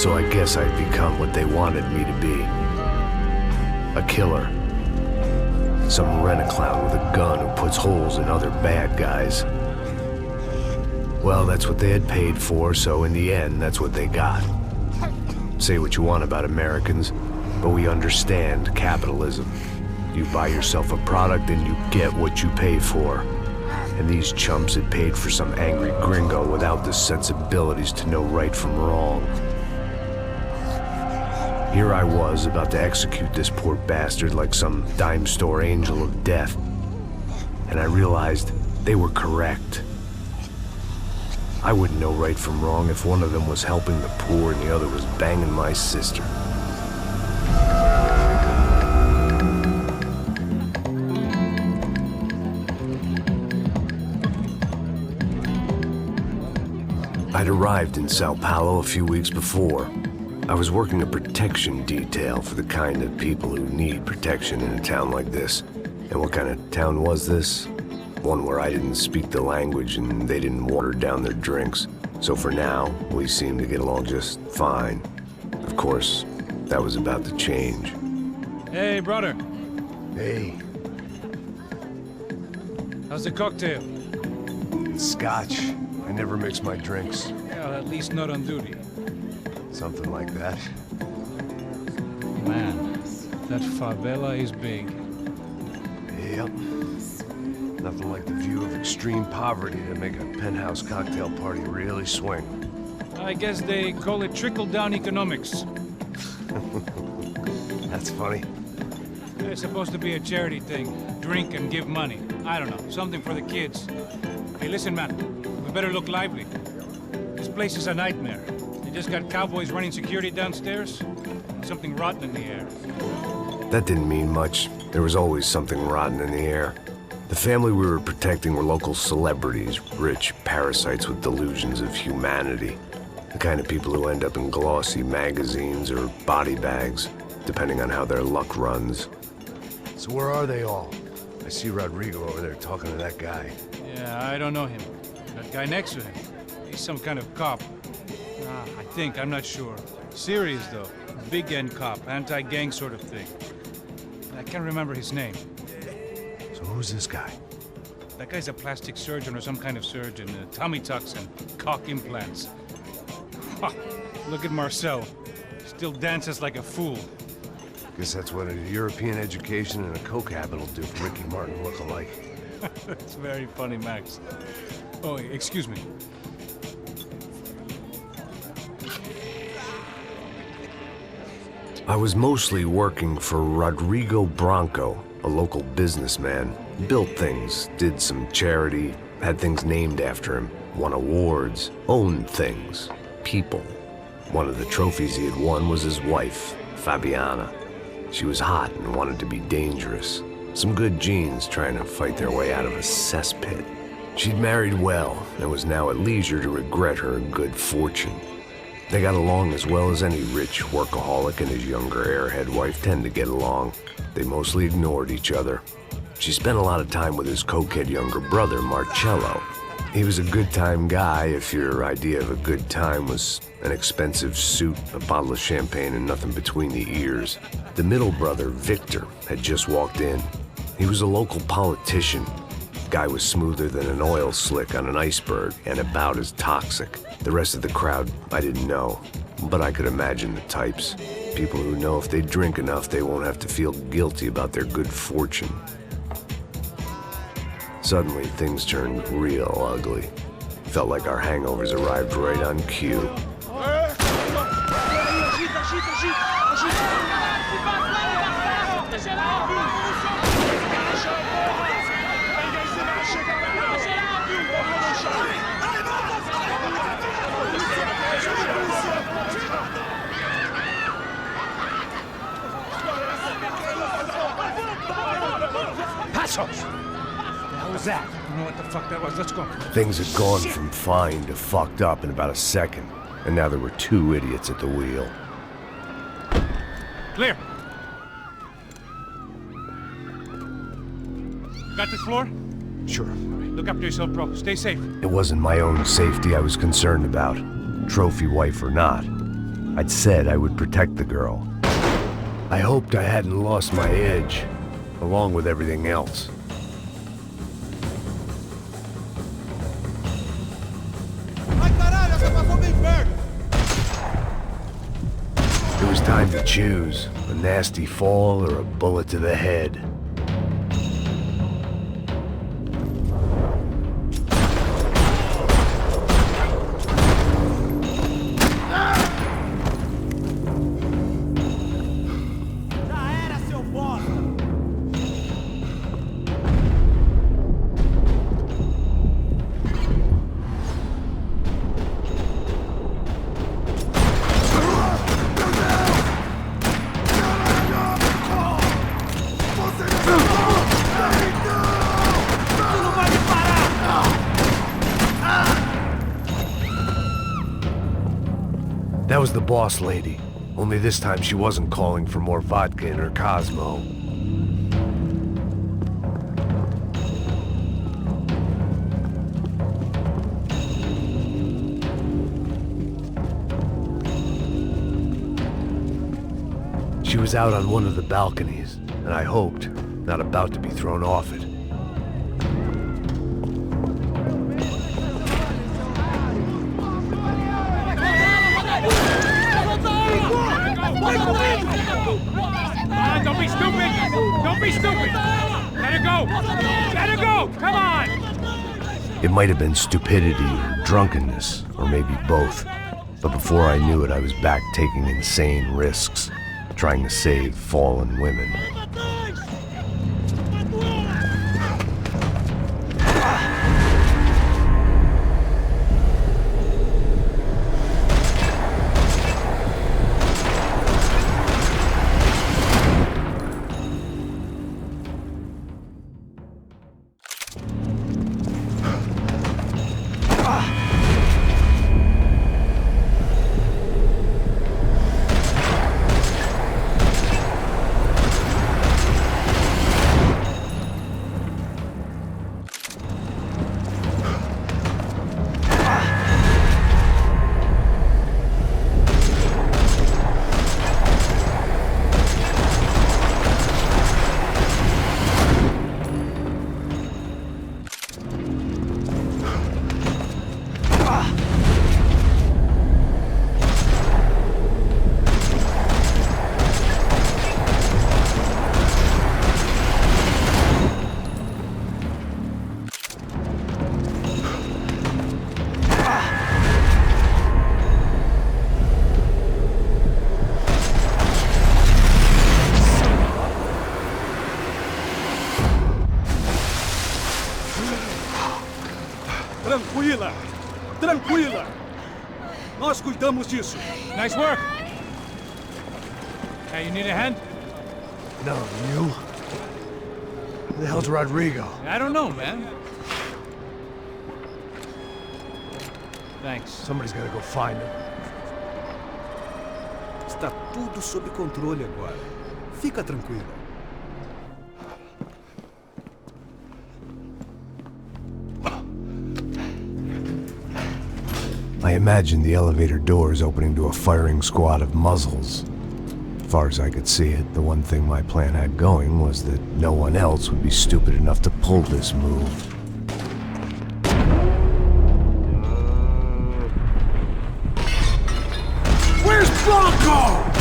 So I guess I'd become what they wanted me to be. A killer. Some rent-a-clown with a gun who puts holes in other bad guys. Well, that's what they had paid for, so in the end, that's what they got. Say what you want about Americans, but we understand capitalism. You buy yourself a product and you get what you pay for. And these chumps had paid for some angry gringo without the sensibilities to know right from wrong. Here I was, about to execute this poor bastard like some dime store angel of death. And I realized they were correct. I wouldn't know right from wrong if one of them was helping the poor and the other was banging my sister. I'd arrived in Sao Paulo a few weeks before. I was working a protection detail for the kind of people who need protection in a town like this. And what kind of town was this? One where I didn't speak the language and they didn't water down their drinks. So for now, we seemed to get along just fine. Of course, that was about to change. Hey, brother. Hey. How's the cocktail? It's scotch. I never mix my drinks. Well, at least not on duty. Something like that. Man, that favela is big. Yep. Nothing like the view of extreme poverty to make a penthouse cocktail party really swing. I guess they call it trickle-down economics. That's funny. It's supposed to be a charity thing. Drink and give money. I don't know, something for the kids. Hey, listen, man. We better look lively. This place is a nightmare. They just got cowboys running security downstairs. And something rotten in the air. That didn't mean much. There was always something rotten in the air. The family we were protecting were local celebrities, rich parasites with delusions of humanity. The kind of people who end up in glossy magazines or body bags, depending on how their luck runs. So where are they all? I see Rodrigo over there talking to that guy. Yeah, I don't know him. That guy next to him, he's some kind of cop. I think, I'm not sure. Serious, though. Big end cop, anti-gang sort of thing. I can't remember his name. So who's this guy? That guy's a plastic surgeon or some kind of surgeon. Tummy tucks and cock implants. Ha! Look at Marcel. Still dances like a fool. Guess that's what a European education and a coke habit will do for Ricky Martin look-alike. That's very funny, Max. Oh, excuse me. I was mostly working for Rodrigo Branco, a local businessman. Built things, did some charity, had things named after him, won awards, owned things, people. One of the trophies he had won was his wife, Fabiana. She was hot and wanted to be dangerous. Some good genes trying to fight their way out of a cesspit. She'd married well and was now at leisure to regret her good fortune. They got along as well as any rich workaholic and his younger airhead wife tend to get along. They mostly ignored each other. She spent a lot of time with his cokehead younger brother, Marcello. He was a good-time guy if your idea of a good time was an expensive suit, a bottle of champagne, and nothing between the ears. The middle brother, Victor, had just walked in. He was a local politician. Guy was smoother than an oil slick on an iceberg and about as toxic. The rest of the crowd, I didn't know, but I could imagine the types. People who know if they drink enough, they won't have to feel guilty about their good fortune. Suddenly, things turned real ugly. Felt like our hangovers arrived right on cue. That? I don't know what the fuck that was. Let's go. Things had gone from fine to fucked up in about a second, and now there were two idiots at the wheel. Clear. Got this floor? Sure. Look after yourself, bro. Stay safe. It wasn't my own safety I was concerned about, trophy wife or not. I'd said I would protect the girl. I hoped I hadn't lost my edge, along with everything else. It was time to choose, a nasty fall or a bullet to the head. That was the boss lady, only this time she wasn't calling for more vodka in her Cosmo. She was out on one of the balconies, and I hoped, not about to be thrown off it. Don't be stupid! Don't be stupid! Let her go! Let her go! Come on! It might have been stupidity or drunkenness, or maybe both. But before I knew it, I was back taking insane risks, trying to save fallen women. Tranquila! Tranquila! Nós cuidamos disso. Nice work! Hey, you need a hand? No, you? Who the hell's Rodrigo? I don't know, man. Thanks. Somebody's gotta go find him. Está tudo sob controle agora. Fica tranquilo. I imagined the elevator doors opening to a firing squad of muzzles. As far as I could see it, the one thing my plan had going was that no one else would be stupid enough to pull this move. Where's Blanco?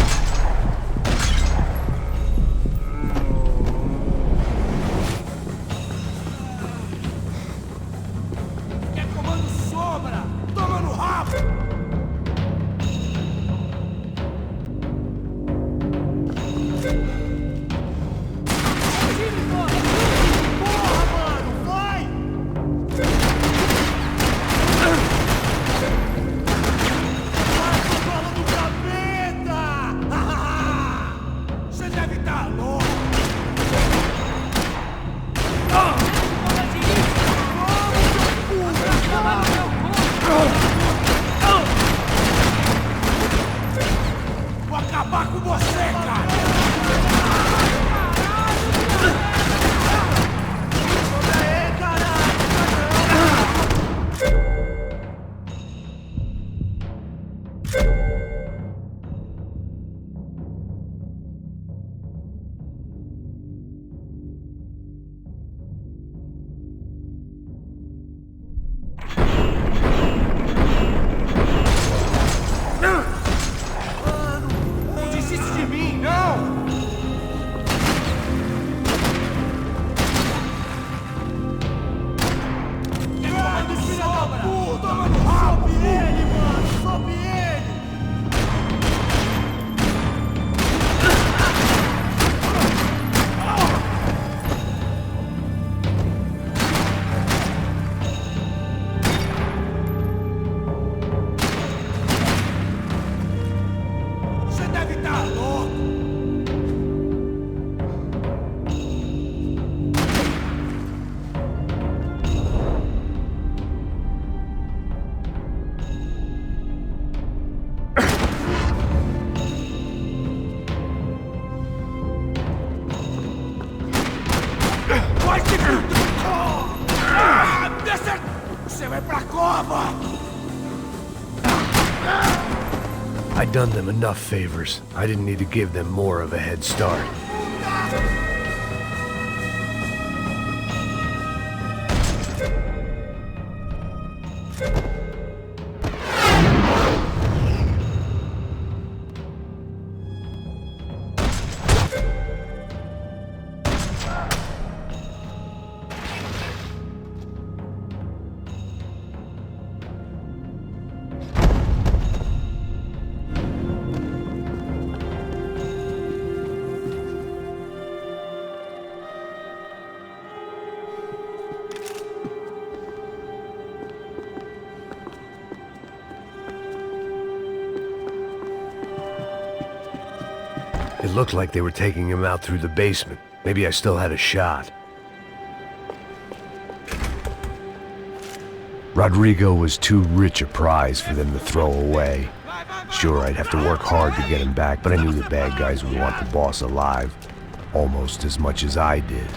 I'd done them enough favors. I didn't need to give them more of a head start. It looked like they were taking him out through the basement. Maybe I still had a shot. Rodrigo was too rich a prize for them to throw away. Sure, I'd have to work hard to get him back, but I knew the bad guys would want the boss alive. Almost as much as I did.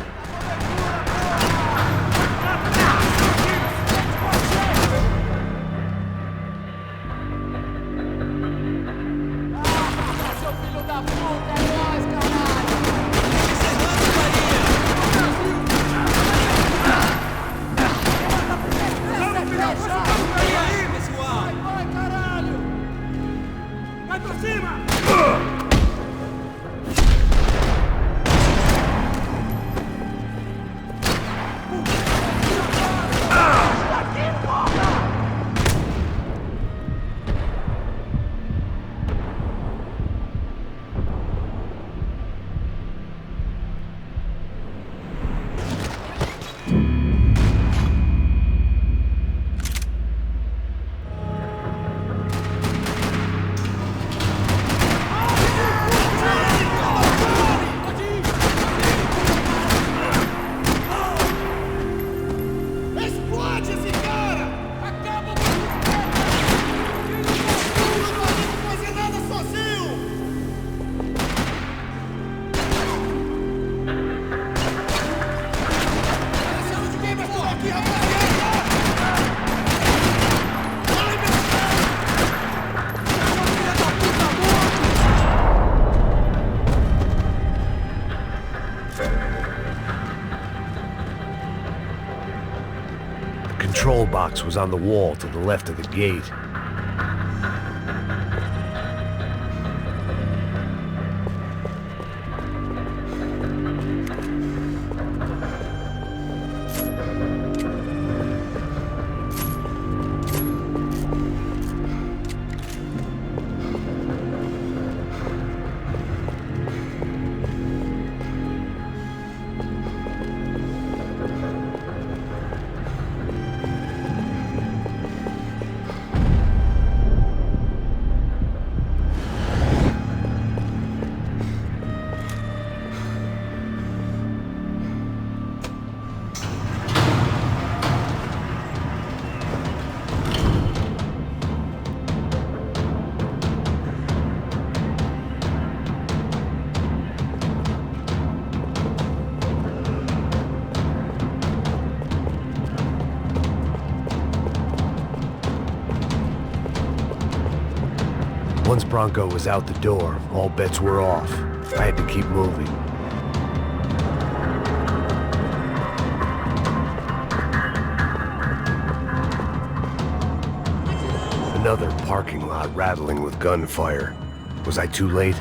The control box was on the wall to the left of the gate. Once Bronco was out the door, all bets were off. I had to keep moving. Another parking lot rattling with gunfire. Was I too late?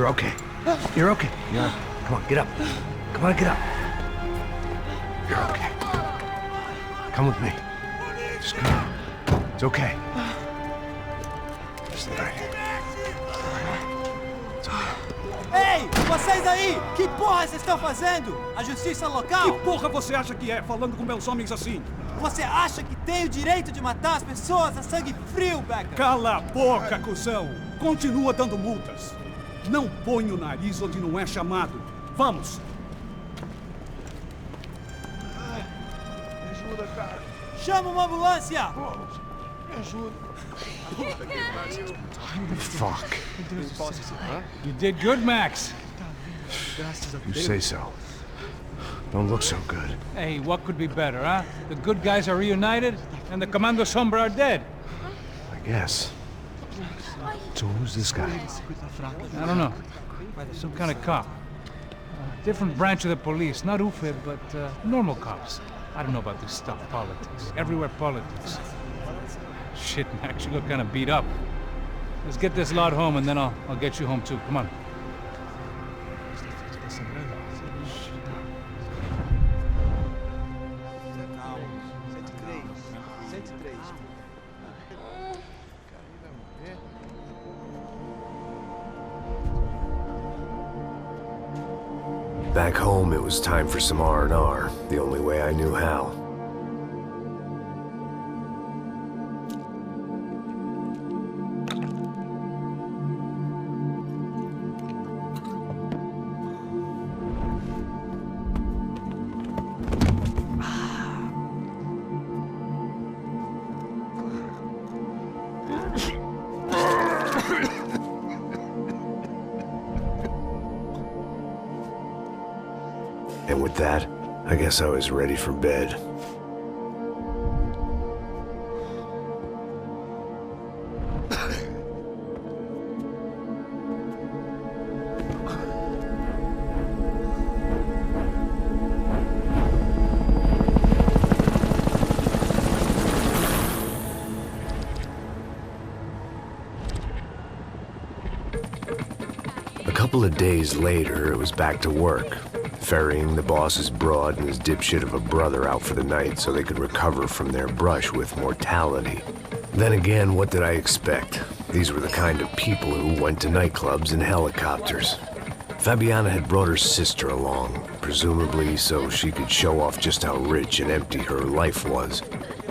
You're okay. You're okay. Come on, get up. Come on, get up. You're okay. Come with me. Just come on. It's okay. Just right here. It's okay. Ei, vocês aí! Que porra vocês estão fazendo? A justiça local? Que porra você acha que é, falando com meus homens assim? Você acha que tem o direito de matar as pessoas a sangue frio, Becker? Cala a boca, cuzão! Continua dando multas. Não põe o nariz onde não é chamado. Vamos! Me ajuda, cara. Chama uma ambulância! Me ajuda. Fuck. You did good, Max. You say so. Don't look so good. Hey, what could be better, huh? The good guys are reunited, and the Commando Sombra are dead. I guess. So who's this guy? I don't know. Some kind of cop. Different branch of the police. Not UFIB, but normal cops. I don't know about this stuff, politics. Everywhere politics. Shit, Max, you look kind of beat up. Let's get this lot home, and then I'll get you home, too. Come on. Back home, it was time for some R&R, the only way I knew how. And with that, I guess I was ready for bed. A couple of days later, it was back to work. Ferrying the boss's broad and his dipshit of a brother out for the night so they could recover from their brush with mortality. Then again, what did I expect? These were the kind of people who went to nightclubs in helicopters. Fabiana had brought her sister along, presumably so she could show off just how rich and empty her life was.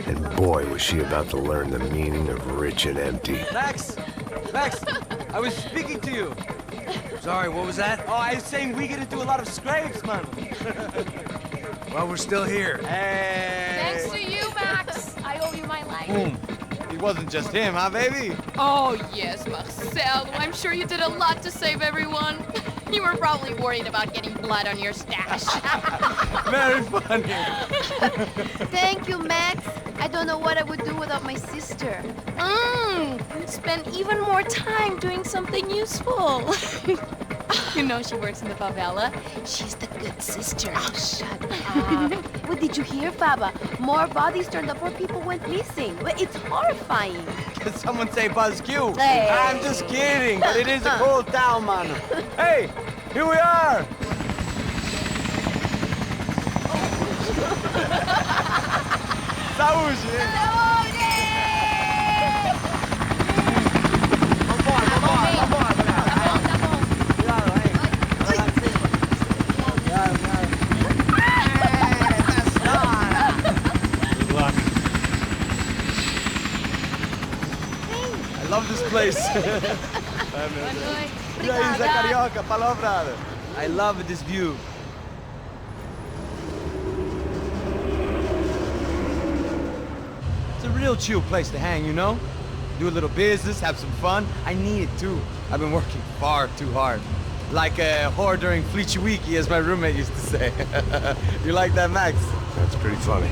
And boy, was she about to learn the meaning of rich and empty. Max! Max! I was speaking to you! Sorry, what was that? Oh, I was saying we get to do a lot of scrapes, man. Well, we're still here. Hey! Thanks to you, Max. I owe you my life. It wasn't just him, huh, baby? Oh, yes, Marcel. I'm sure you did a lot to save everyone. You were probably worried about getting blood on your stash. Very funny. Thank you, Max. I don't know what I would do without my sister. Spend even more time doing something useful. You know she works in the favela. She's the good sister. Oh, shut up. What did you hear, Baba? More bodies turned up where people went missing. It's horrifying. Did someone say Buzz Q? Hey. I'm just kidding, but it is a cool town, man. Hey, here we are. Saúde! I love this place. Carioca, palavra. I love this view. It's a real chill place to hang, you know? Do a little business, have some fun. I need it too. I've been working far too hard. Like a whore during Fleechy Weeky, as my roommate used to say. You like that, Max? That's pretty funny.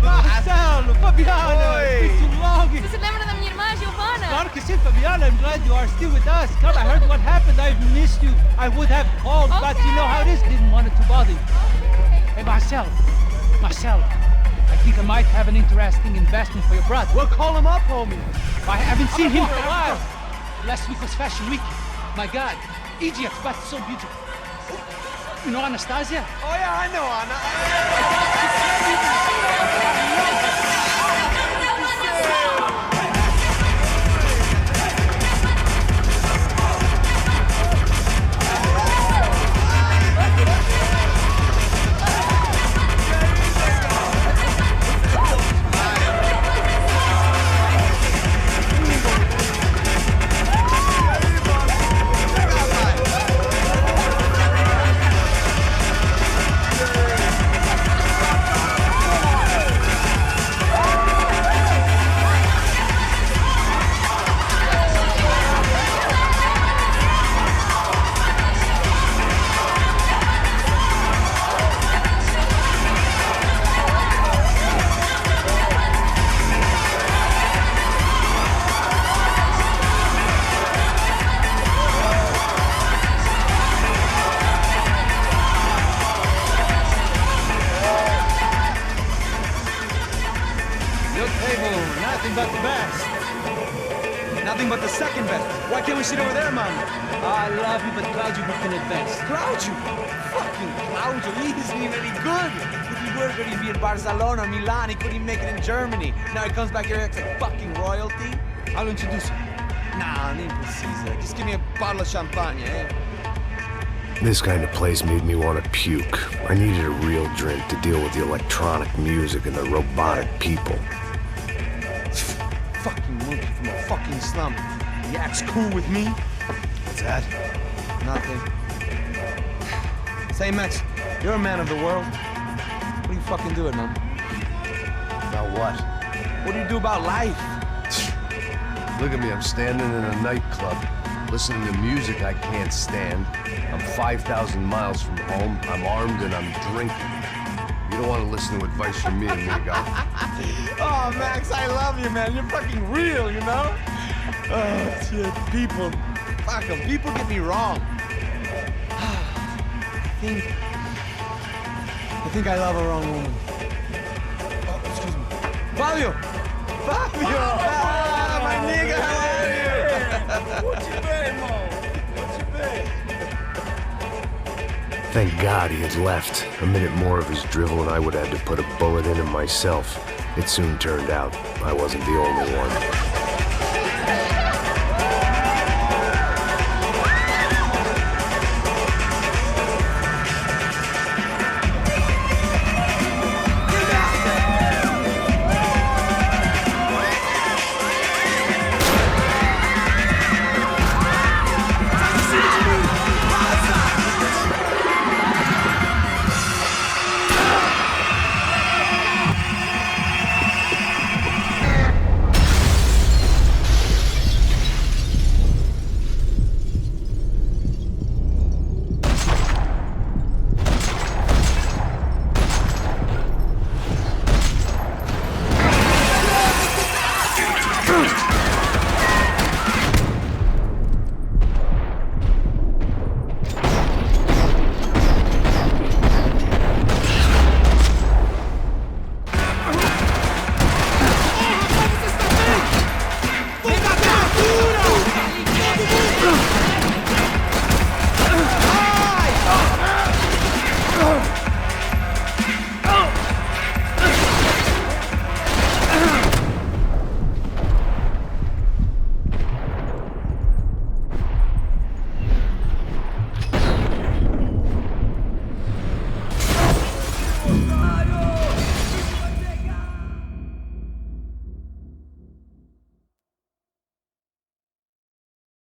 Marcelo, Fabiana, it's been too long. Você se lembra da minha irmã, Giovanna? Claro que sim, Fabiana. I'm glad you are still with us. Come, I heard what happened. I've missed you. I would have called, but you know how it is. Didn't want it to bother you. Hey, Marcel, Marcelo, I think I might have an interesting investment for your brother. Well, call him up, homie. I haven't seen him for a while. Last week was Fashion Week. My God, Egypt, but so beautiful. You know Anastasia? Oh, yeah, I know Anna. Nothing but the best. Nothing but the second best. Why can't we sit over there, man? I love you, but Claudio booked in advance. Claudio? Fucking Claudio, he isn't even any good. If he were going to be in Barcelona, Milan, he couldn't make it in Germany. Now he comes back here acts like fucking royalty. I'll introduce you. Nah, nem precisa. Just give me a bottle of champagne, eh? This kind of place made me want to puke. I needed a real drink to deal with the electronic music and the robotic people. Fucking monkey from a fucking slum. He acts cool with me. What's that? Nothing. Say, Max, you're a man of the world. What do you fucking do it, man? About what? What do you do about life? Look at me, I'm standing in a nightclub, listening to music I can't stand. I'm 5,000 miles from home, I'm armed, and I'm drinking. You don't want to listen to advice from me, amigo. Oh, Max, I love you, man. You're fucking real, you know? Oh, shit, people. Fuck 'em. People get me wrong. I think I love a wrong woman. Oh, excuse me. Fabio! Fabio! Ah, my nigga, how are you? What you bem, irmão? What you bem? Thank God he had left. A minute more of his drivel and I would have had to put a bullet in him myself. It soon turned out I wasn't the only one.